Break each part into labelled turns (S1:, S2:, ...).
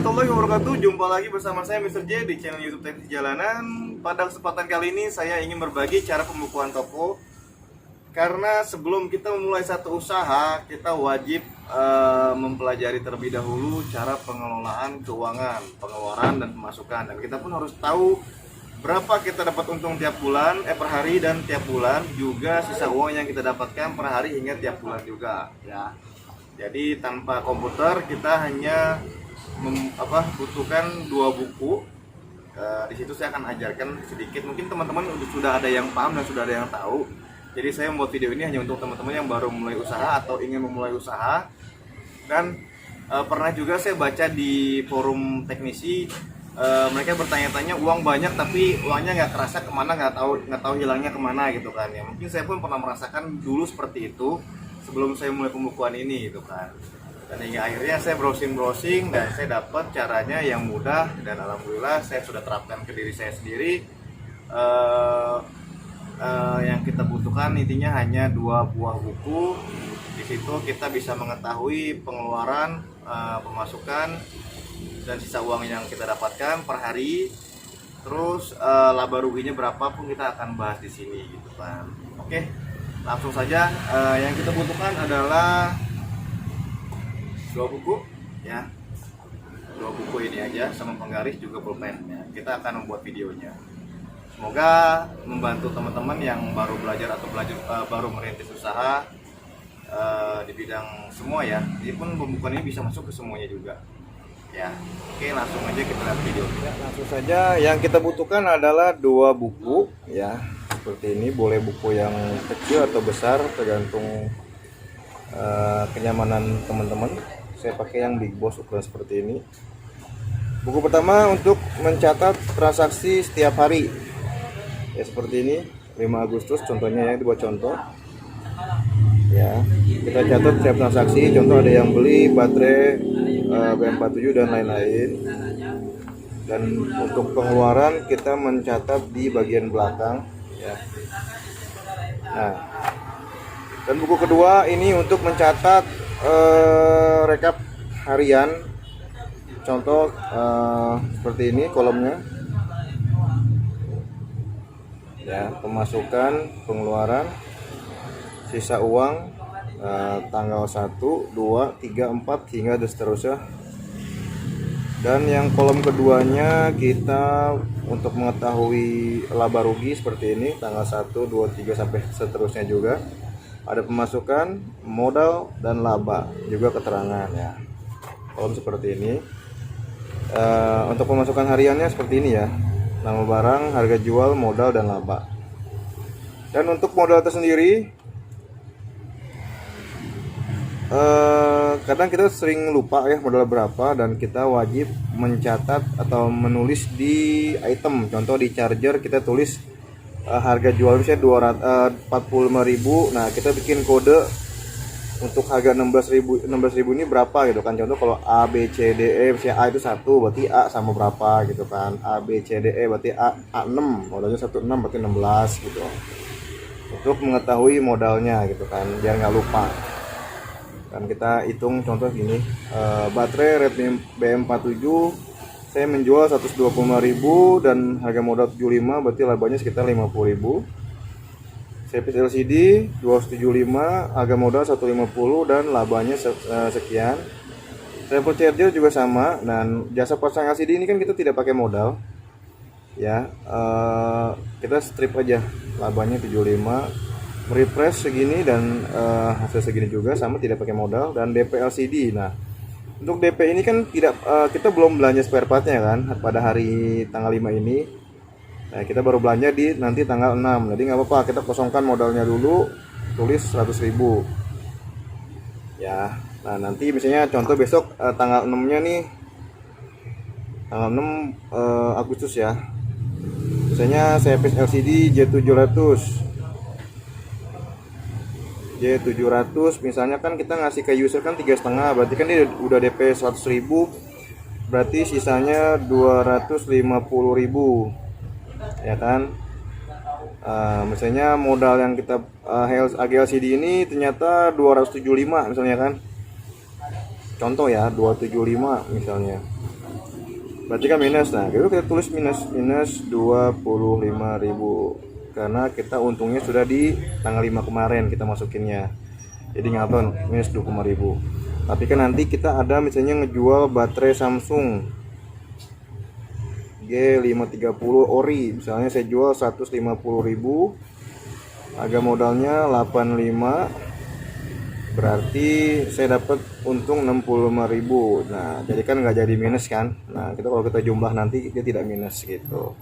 S1: warahmatullahi wabarakatuh. Jumpa lagi bersama saya Mr. J di channel YouTube Teknik Jalanan. Pada kesempatan kali ini saya ingin berbagi cara pembukuan toko. Karena sebelum kita memulai satu usaha, kita wajib mempelajari terlebih dahulu cara pengelolaan keuangan, pengeluaran dan pemasukan. Dan kita pun harus tahu berapa kita dapat untung tiap bulan, per hari dan tiap bulan, juga sisa uang yang kita dapatkan per hari hingga tiap bulan juga, ya. Jadi tanpa komputer kita hanya butuhkan 2 buku. Di situ saya akan ajarkan sedikit. Mungkin teman-teman sudah ada yang paham dan sudah ada yang tahu. Jadi saya membuat video ini hanya untuk teman-teman yang baru mulai usaha atau ingin memulai usaha. Dan pernah juga saya baca di forum teknisi, mereka bertanya-tanya uang banyak tapi uangnya nggak kerasa kemana, nggak tahu hilangnya kemana gitu kan ya. Mungkin saya pun pernah merasakan dulu seperti itu sebelum saya mulai pembukuan ini gitu kan. Dan hingga akhirnya saya browsing dan saya dapat caranya yang mudah, dan alhamdulillah saya sudah terapkan ke diri saya sendiri. Yang kita butuhkan intinya hanya 2 buah buku. Di situ kita bisa mengetahui pengeluaran, pemasukan dan sisa uang yang kita dapatkan per hari. Terus laba ruginya berapa pun kita akan bahas di sini gitu kan. Oke, langsung saja. Yang kita butuhkan adalah 2 buku ya. 2 buku ini aja sama penggaris juga pulpen ya. Kita akan membuat videonya. Semoga membantu teman-teman yang baru belajar atau baru merintis usaha di bidang semua ya. Jadi pun pembukuan ini bisa masuk ke semuanya juga. Ya, oke, langsung aja kita lihat video. Ya, langsung saja. Yang kita butuhkan adalah 2 buku ya. Seperti ini, boleh buku yang kecil atau besar tergantung kenyamanan teman-teman. Saya pakai yang big boss ukuran seperti ini. Buku pertama untuk mencatat transaksi setiap hari. Ya seperti ini, 5 Agustus contohnya ya, dibuat contoh. Ya, kita catat setiap transaksi. Contoh ada yang beli baterai BM47 dan lain-lain. Dan untuk pengeluaran kita mencatat di bagian belakang ya. Nah, dan buku kedua ini untuk mencatat rekap harian. Contoh seperti ini kolomnya ya, pemasukan, pengeluaran, sisa uang, tanggal 1, 2, 3, 4 hingga dan seterusnya. Dan yang kolom keduanya kita untuk mengetahui laba rugi seperti ini, tanggal 1, 2, 3 sampai seterusnya juga. Ada pemasukan, modal dan laba, juga keterangan ya. Kolom seperti ini. Untuk pemasukan hariannya seperti ini ya. Nama barang, harga jual, modal dan laba. Dan untuk modal tersendiri, kadang kita sering lupa ya modal berapa, dan kita wajib mencatat atau menulis di item. Contoh di charger kita tulis harga jual misalnya 45.000. Nah, kita bikin kode untuk harga 16.000 ini berapa gitu kan. Contoh kalau A B C D E, misalnya A itu 1 berarti A sama berapa gitu kan. A B C D E berarti A6, modalnya 16 berarti 16 gitu. Untuk mengetahui modalnya gitu kan, biar nggak lupa. Dan kita hitung contoh gini, baterai Redmi BM47 saya menjual 125.000 dan harga modal 75, berarti labanya sekitar 50.000. Servis LCD 275, harga modal 150 dan labanya sekian. Travel charger juga sama. Dan jasa pasang LCD ini kan kita tidak pakai modal ya, kita strip aja, labanya 75, refresh segini dan hasil segini juga sama, tidak pakai modal. Dan DP LCD, nah untuk DP ini kan tidak, kita belum belanja spare partnya kan pada hari tanggal 5 ini. Nah, kita baru belanja di nanti tanggal 6. Jadi nggak apa-apa, kita kosongkan modalnya dulu, tulis 100.000 ya. Nah, nanti misalnya contoh besok tanggal 6 nya nih, tanggal 6 Agustus ya, misalnya service LCD J700 misalnya kan kita ngasih ke user kan 3,5, berarti kan dia udah DP 100.000, berarti sisanya 250.000 ya kan. Misalnya modal yang kita AG LCD ini ternyata 275 misalnya kan. contoh ya 275 misalnya, berarti kan minus. Nah itu kita tulis minus 25.000 karena kita untungnya sudah di tanggal 5 kemarin kita masukinnya, jadi ngapa minus 25.000. Tapi kan nanti kita ada misalnya ngejual baterai Samsung G530 ori, misalnya saya jual 150.000, harga modalnya 85, berarti saya dapat untung 65.000. Nah jadi kan nggak jadi minus kan. Nah kita kalau kita jumlah nanti dia tidak minus gitu.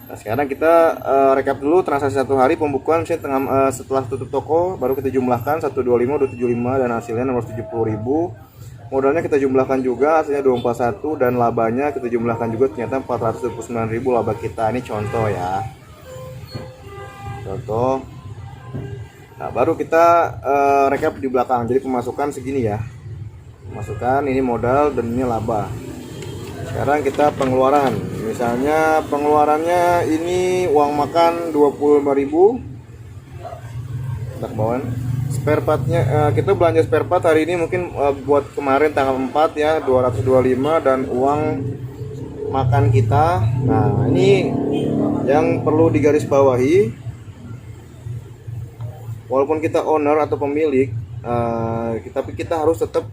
S1: Nah sekarang kita rekap dulu transaksi satu hari pembukuan, misalnya setelah tutup toko baru kita jumlahkan 125, 275 dan hasilnya 670.000. Modalnya kita jumlahkan juga, hasilnya 241, dan labanya kita jumlahkan juga, ternyata 429.000 laba kita. Ini contoh ya, contoh. Nah baru kita rekap di belakang. Jadi pemasukan segini ya, pemasukan ini modal dan ini laba. Sekarang kita pengeluaran, misalnya pengeluarannya ini uang makan 25.000, kita ke bawah. Spare partnya kita belanja spare part hari ini mungkin buat kemarin tanggal 4 ya 225, dan uang makan kita. Nah ini yang perlu digarisbawahi, walaupun kita owner atau pemilik, tapi kita harus tetap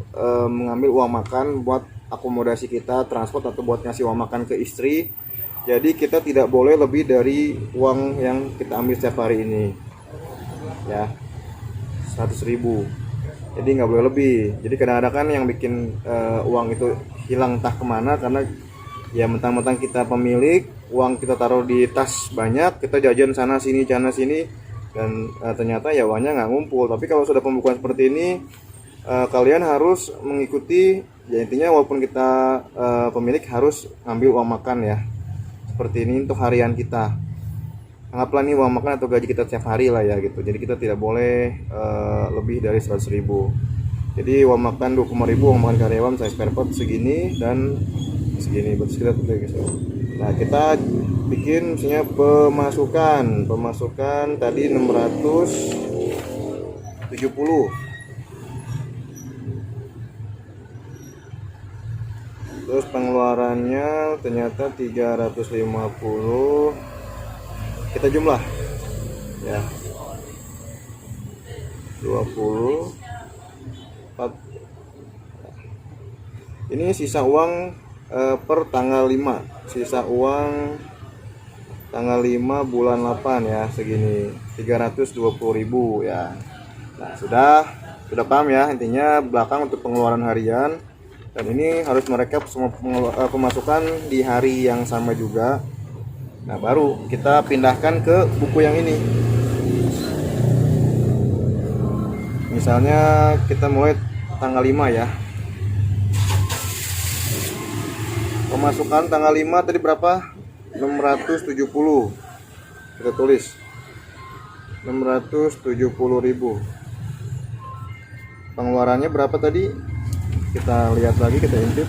S1: mengambil uang makan buat akomodasi kita, transport, atau buat ngasih uang makan ke istri. Jadi kita tidak boleh lebih dari uang yang kita ambil setiap hari ini ya, 100.000. Jadi nggak boleh lebih. Jadi kadang-kadang kan yang bikin uang itu hilang entah kemana, karena ya mentang-mentang kita pemilik, uang kita taruh di tas banyak, kita jajan sana sini dan ternyata ya uangnya nggak ngumpul. Tapi kalau sudah pembukuan seperti ini, kalian harus mengikuti ya, intinya walaupun kita pemilik harus ngambil uang makan ya, seperti ini untuk harian kita. Anggaplah nih uang makan atau gaji kita tiap hari lah ya gitu. Jadi kita tidak boleh lebih dari 100.000. Jadi uang makan 25.000, uang makan karyawan saya spare part segini dan segini. Berarti kita nah kita bikin misalnya pemasukan tadi 670, terus pengeluarannya ternyata 350, kita jumlah ya 20 4. Ini sisa uang per tanggal 5, sisa uang tanggal 5 bulan 8 ya, segini 320.000 ya. Nah sudah paham ya, intinya belakang untuk pengeluaran harian, dan ini harus merekap semua pemasukan di hari yang sama juga. Nah baru kita pindahkan ke buku yang ini. Misalnya kita mulai tanggal 5 ya. Pemasukan tanggal 5 tadi berapa? 670. Kita tulis 670.000. Pengeluarannya berapa tadi? Kita lihat lagi, kita intip.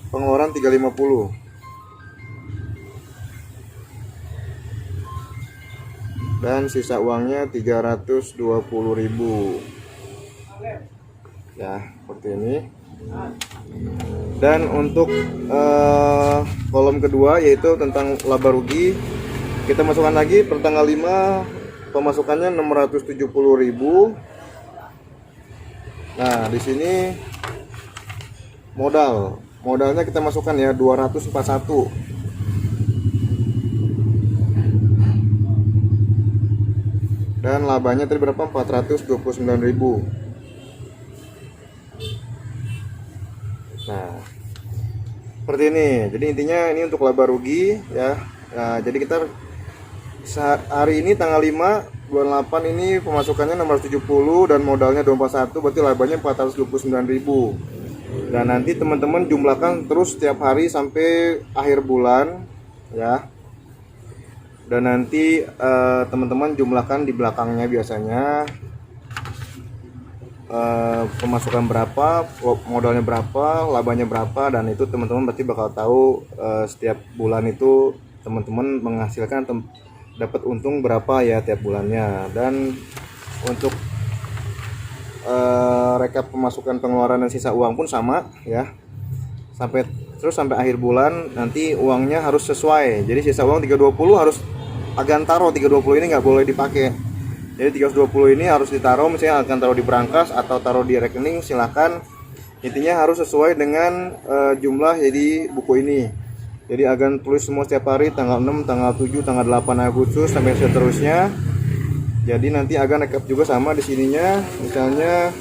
S1: Pengeluaran 350. Dan sisa uangnya 320.000 ya, seperti ini. Dan untuk kolom kedua yaitu tentang laba rugi, kita masukkan lagi per tanggal 5 pemasukannya 670.000. Nah di sini modalnya kita masukkan ya 241. Dan labanya tadi berapa? 429.000. Nah, seperti ini. Jadi intinya ini untuk laba rugi ya. Nah, jadi kita hari ini tanggal 5 bulan 8 ini pemasukannya 670 dan modalnya 241, berarti labanya 429.000. Dan nanti teman-teman jumlahkan terus setiap hari sampai akhir bulan ya. Dan nanti teman-teman jumlahkan di belakangnya biasanya pemasukan berapa, modalnya berapa, labanya berapa, dan itu teman-teman berarti bakal tahu setiap bulan itu teman-teman menghasilkan dapat untung berapa ya tiap bulannya. Dan untuk rekap pemasukan pengeluaran dan sisa uang pun sama ya. Sampai akhir bulan nanti uangnya harus sesuai. Jadi sisa uang 320 harus agan taruh, 320 ini nggak boleh dipakai. Jadi 320 ini harus ditaruh, misalnya akan taruh di brankas atau taruh di rekening, silahkan. Intinya harus sesuai dengan jumlah jadi buku ini. Jadi agan tulis semua setiap hari, tanggal 6, tanggal 7, tanggal 8 Agustus sampai seterusnya. Jadi nanti agan rekap juga sama di sininya, misalnya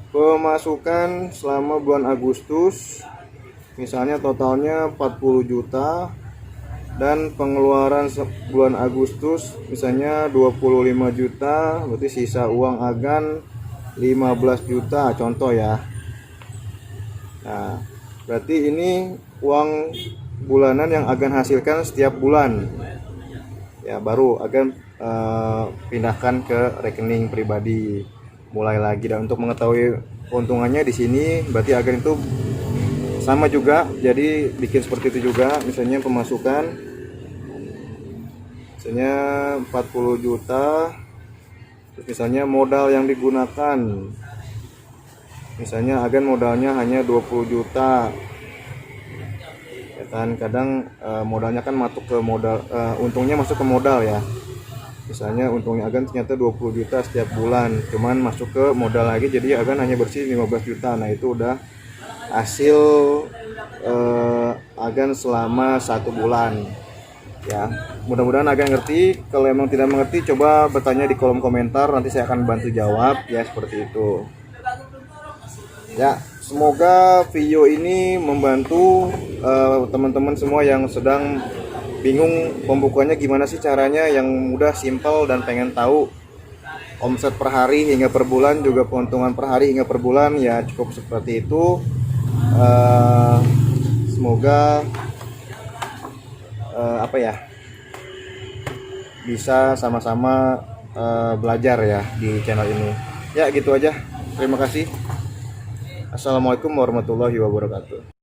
S1: pemasukan selama bulan Agustus misalnya totalnya 40 juta dan pengeluaran bulan Agustus misalnya 25 juta, berarti sisa uang agan 15 juta contoh ya. Nah, berarti ini uang bulanan yang agan hasilkan setiap bulan. Ya, baru agan pindahkan ke rekening pribadi. Mulai lagi, dan untuk mengetahui keuntungannya di sini berarti agan itu sama juga, jadi bikin seperti itu juga. Misalnya pemasukan misalnya 40 juta, terus misalnya modal yang digunakan misalnya agan modalnya hanya 20 juta ya kan. Kadang modalnya kan masuk ke modal, untungnya masuk ke modal ya. Misalnya untungnya agan ternyata 20 juta setiap bulan, cuman masuk ke modal lagi, jadi agan hanya bersih 15 juta. Nah itu udah hasil agan selama 1 bulan ya. Mudah-mudahan agan ngerti. Kalau emang tidak mengerti, coba bertanya di kolom komentar, nanti saya akan bantu jawab ya, seperti itu ya. Semoga video ini membantu teman-teman semua yang sedang bingung pembukuannya gimana sih caranya, yang mudah, simpel, dan pengen tahu omset per hari hingga per bulan, juga keuntungan per hari hingga per bulan ya. Cukup seperti itu. Semoga bisa sama-sama belajar ya di channel ini ya. Gitu aja, terima kasih. Assalamualaikum warahmatullahi wabarakatuh.